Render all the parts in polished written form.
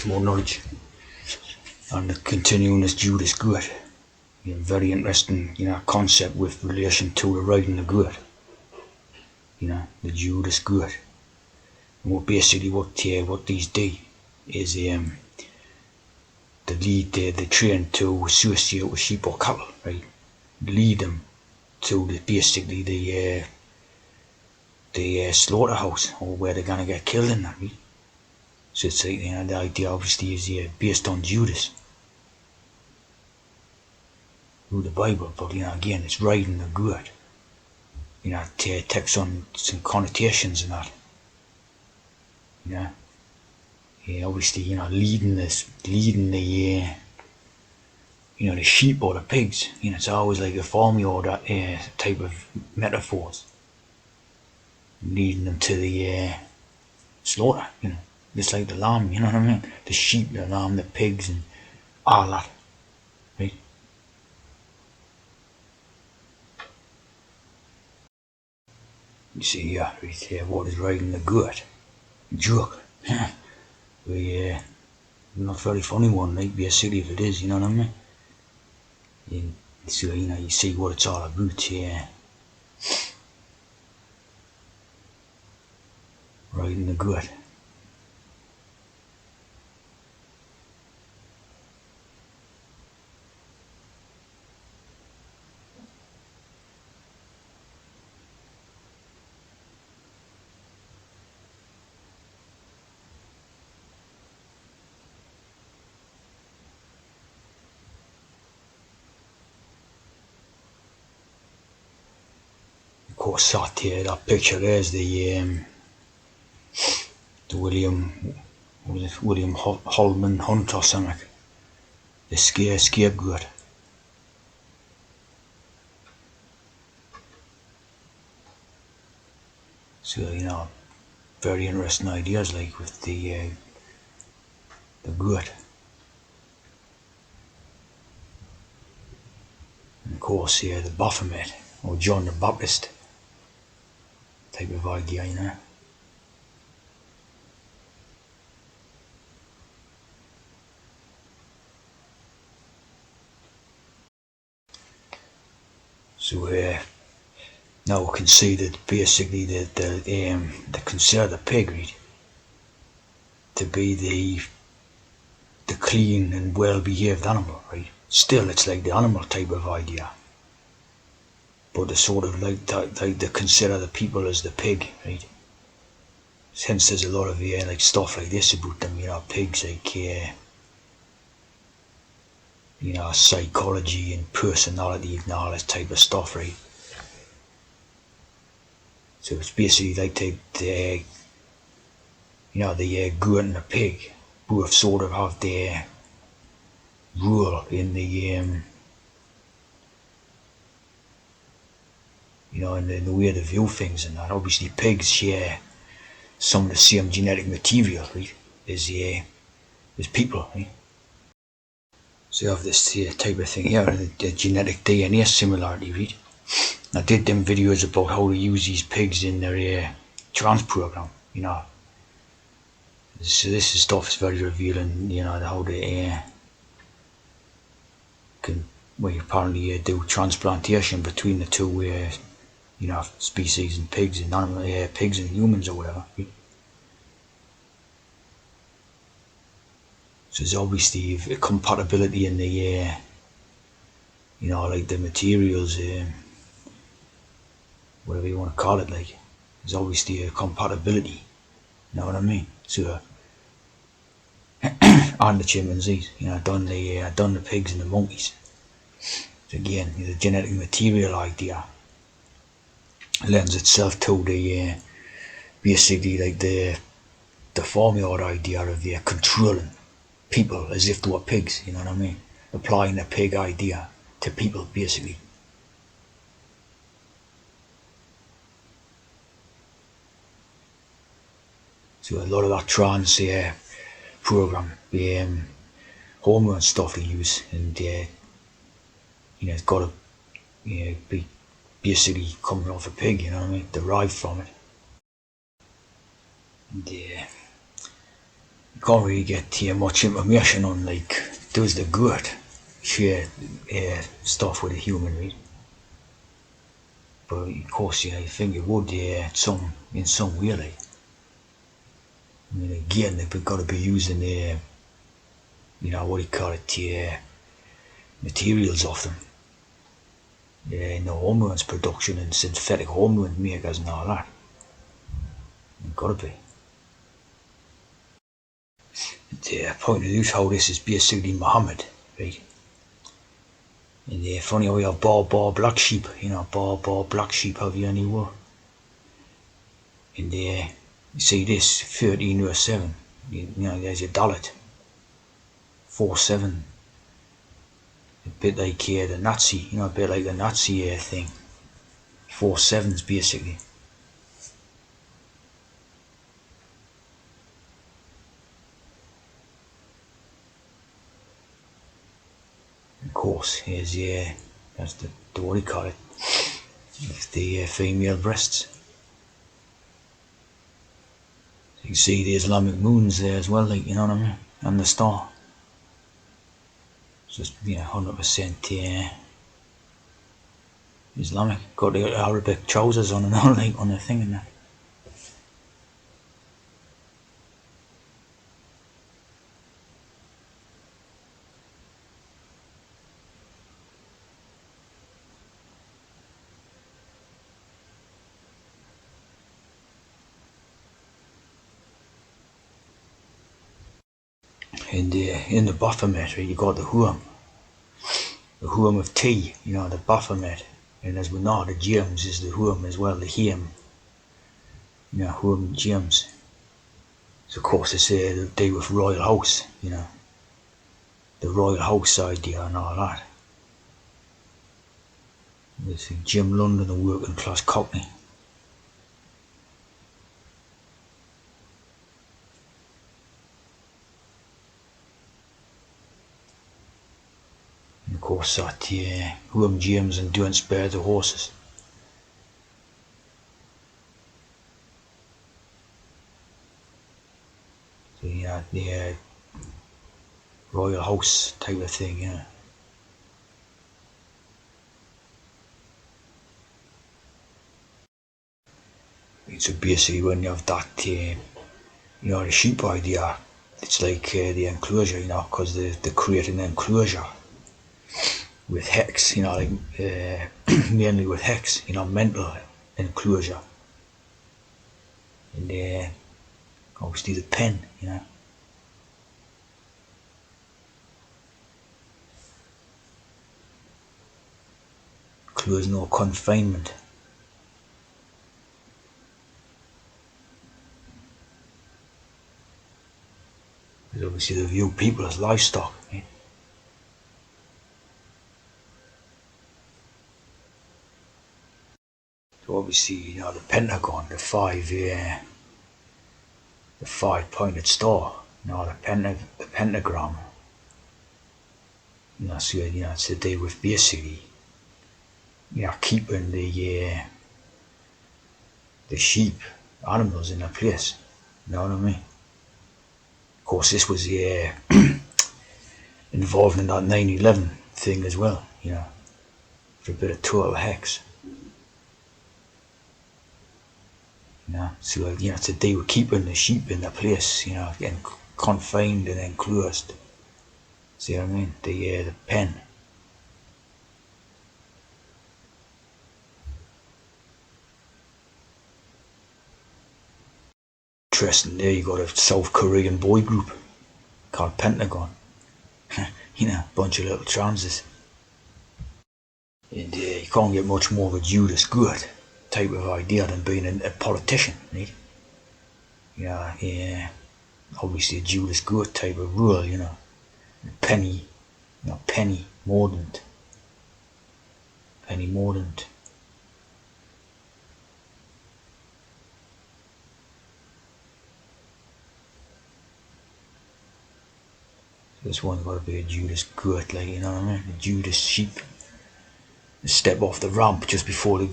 more knowledge and continuing this Judas goat. Very interesting, concept with relation to the riding the goat. The Judas goat. And what these do is they lead the train to associate with sheep or cattle, right? Lead them to basically the slaughterhouse, or where they're gonna get killed in that, right? So it's like, the idea obviously is based on Judas through the Bible, but again, it's riding the goat. It takes on some connotations in that. Obviously, leading the the sheep or the pigs. It's always like a farmyard type of metaphors, leading them to the slaughter. Just like the lamb. You know what I mean? The sheep, the lamb, the pigs, and all that. Right? You see, right here, what is riding the goat? Joke. Not very funny one, like basically, if it is, you know what I mean? So, you see what it's all about, riding the goat. Of course, that picture there is the William Holman Hunt or something, the scapegoat. So, very interesting ideas, like with the goat. And of course, the Baphomet, or John the Baptist type of idea, So now we can see that basically they consider the pig, right, to be the clean and well-behaved animal, right? Still, it's like the animal type of idea, but they sort of like they consider the people as the pig, right? Hence, there's a lot of like stuff like this about them, pigs, like psychology and personality and all this type of stuff, right? So it's basically like the goat and the pig both sort of have their role in the in the way they view things, and that. Obviously, pigs share some of the same genetic material, right, as people, right? So you have this type of thing here, the genetic DNA similarity, right? I did them videos about how to use these pigs in their trans program, So this stuff is very revealing, how they can, apparently do transplantation between the two, species and pigs and pigs and humans or whatever. Right? So there's obviously a compatibility in the, like the materials, whatever you want to call it, like there's obviously a compatibility. You know what I mean? So on the chimpanzees, done the pigs and the monkeys. So again, the genetic material idea lends itself to the basically like the formula idea of controlling people as if they were pigs. You know what I mean? Applying the pig idea to people, basically. So a lot of that trans program, hormone stuff they use, and it's got to be basically coming off a pig. You know what I mean? Derived from it. And can't really get much information on like does the good share stuff with a human, right? But of course, you think it would, in some way, like. I mean, again, they've got to be using what do you call it, materials of them. No hormones production and synthetic hormone makers and all that. They've got to be. Pointed out how this is basically Muhammad, right? And funny how we have bar black sheep, bar black sheep have you anywhere. And you see this 13 verse 7, there's your Dalit. 4-7. A bit like the Nazi, a bit like the Nazi thing. 4-7s basically. Of course, here's that's the what do you call it? It's the female breasts. So you can see the Islamic moons there as well, like, you know what I mean? And the star. It's just 100% Islamic. Got the Arabic trousers on and all, like, on the thing and that. And in the Baphomet, right, you got the Huam of tea, the Baphomet. And as we know, the James is the Huam as well, the Him. Huam James. So of course it's the day with Royal House, the Royal House idea and all that. There's Jim London, the working class cockney. And of course that Huam James and don't spare the horses. So the Royal House type of thing, So basically when you have that, the sheep idea, it's like the enclosure, because they create an enclosure with hex, like mainly with hex, mental enclosure. And obviously the pen, Close, no confinement. Because obviously they view people as livestock, right? So obviously, the Pentagon, the five-pointed star, the pentagram. So it's to do with basically, keeping the sheep, animals in a place. You know what I mean? Of course, this was involved in that 9/11 thing as well. For a bit of total hex. So to do with keeping the sheep in a place, getting confined and enclosed. See what I mean? The pen. Interesting. There you got a South Korean boy group called Pentagon. Bunch of little transes. And you can't get much more of a Judas good type of idea than being a politician, right? Obviously a Judas good type of rule, Penny, Penny Mordaunt. Penny Mordaunt. This one's got to be a Judas good, like, you know what I mean? A Judas sheep. They step off the ramp just before they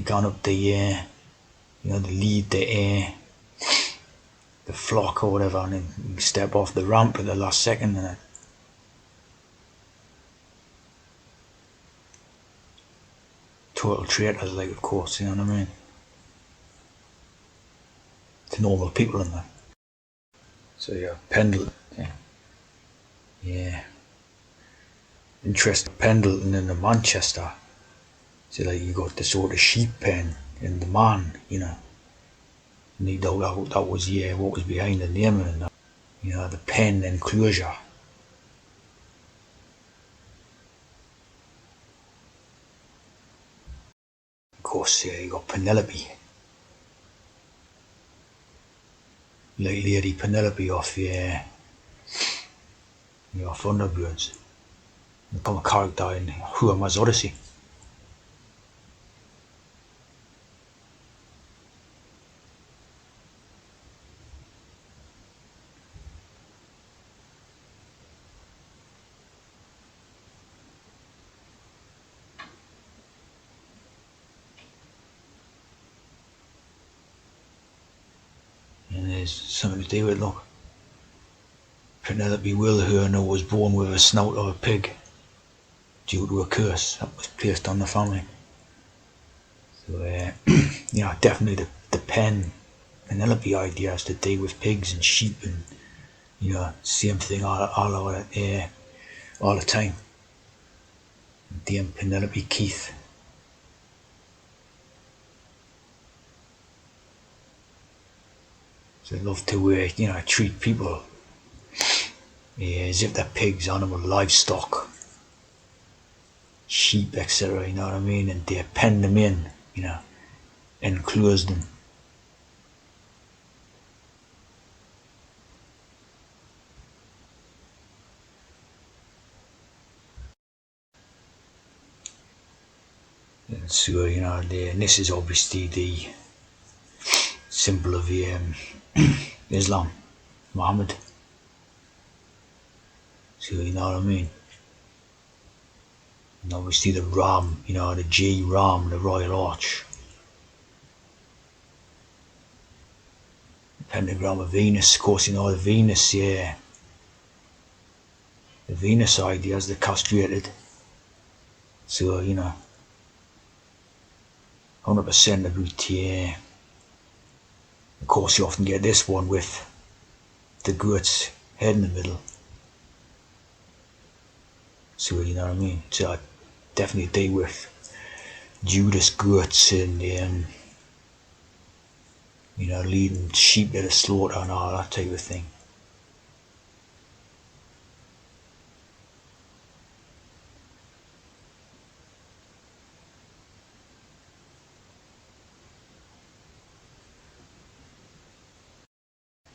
gone up the lead, the the flock or whatever, and then you step off the ramp at the last second, and total traitors, like, of course, you know what I mean, to normal people and that. So yeah, Pendleton, yeah, interesting. Pendleton in the Manchester. So like you got the sort of sheep pen in the man, you know. And that was what was behind the name and that. You know, the pen enclosure. Of course, you got Penelope, like Lady Penelope off off Thunderbirds. Become a character in Homer's Odyssey. And there's something to do with, look, Penelope Wilhurner was born with a snout of a pig due to a curse that was placed on the family. So, definitely the pen Penelope idea has to do with pigs and sheep and, same thing all the time. Damn Penelope Keith. So they love to, treat people as if they're pigs, animal, livestock, sheep, etc. You know what I mean? And they pen them in, enclose them. And so, and this is obviously the symbol of Islam, Muhammad. So, you know what I mean? And obviously the Ram, the G Ram, the Royal Arch. The pentagram of Venus, of course, the Venus, the Venus idea is the castrated. So, 100% about, of course you often get this one with the goat's head in the middle. So, you know what I mean? So I definitely deal with Judas goats and, leading sheep to the slaughter and all that type of thing.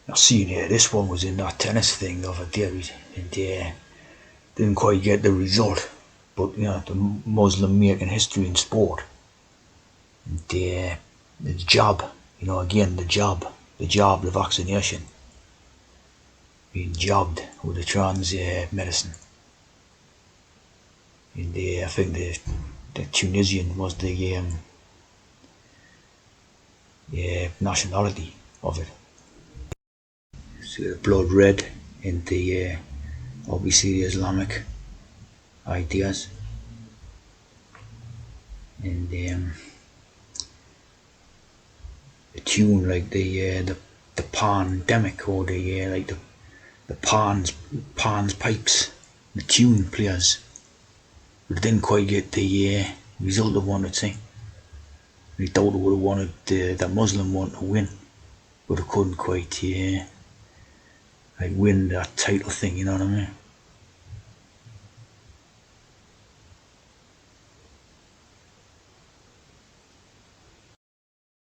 Now seeing here, this one was in that tennis thing the other day, and didn't quite get the result. But the Muslim making history in sport, and the jab, again the jab, the vaccination, being jabbed with the trans medicine. And I think the Tunisian was the nationality of it. So the blood red in the obviously the Islamic ideas, and the tune like the pandemic or the like the Pan's pipes, the tune players, but didn't quite get the result they wanted to see. They thought they would have wanted the Muslim one to win, but they couldn't quite win that title thing, you know what I mean?